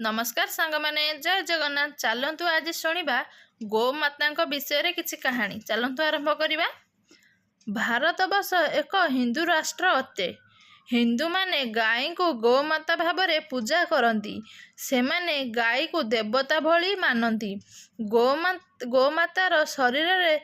नमस्कार सांग माने जय जगन्नाथ। चलतु आज शुणा गोमाता विषय किसी कहानी। चलतु आरंभ करवा। भारत वर्ष एक हिंदू राष्ट्र अटे। हिंदू माने गाई को गोमाता भाव पूजा करती। से माने गाई को देवता भली मानती। गोमातार शरीर में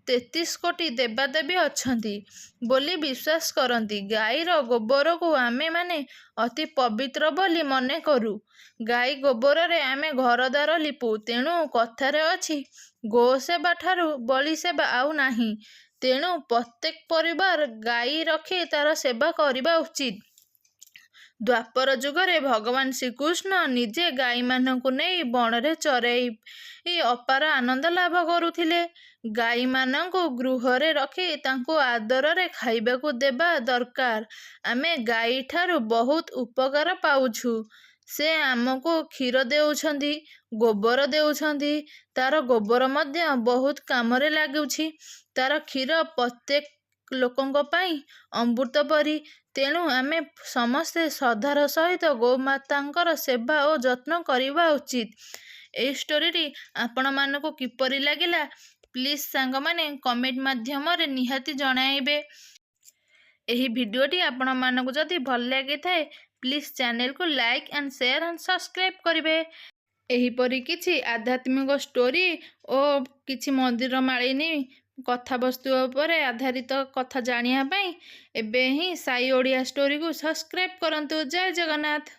33 कोटी देवादेवी अछंती बोली विश्वास करती। गाईर गोबर को आमे माने अति पवित्र बोली मने करू। गाई गोबर रे आमे घरद्वार लिपु। तेणु कथारे अछि गो सेवा ठारू बलि सेवा आउ नाही। तेणु प्रत्येक परिवार गाई रखी तार सेवा करने उचित। द्वापर जुगरे भगवान श्रीकृष्ण निजे गाई मानकु नहीं बणरे चराई अपार आनंद लाभ करुथिले। गाई मानकु गृहरे रखी तांकु आदर खाइबाकु देबा दरकार। आमे गाई ठारू बहुत उपकार पाउछु। से आमको क्षीर देउछंदी, गोबर देउछंदी। तार गोबर मध्य बहुत कामरे लागुछि। तार क्षीर प्रत्येक लोकंक पई अमृत परी। तेणु आमे समस्ते श्रद्धार सहित गोमातांकर सेवा और जत्न करवा उचित। ए स्टोरी आपण मानकु किपरि लागिला प्लीज सांग माने कमेंट माध्यम रे निहाती जणाइबे। एही भिडियोटी आपण मानकु जदि भल लागि थाए प्लीज चैनल को like and share and subscribe करिवे। एहीपरि किछि आध्यात्मिक स्टोरी और किछि मंदिर मालिनी कथावस्तु उपरे आधारित कथा जानिया पई एबे ही साई ओडिया स्टोरी को सब्सक्राइब करंतु। जय जगन्नाथ।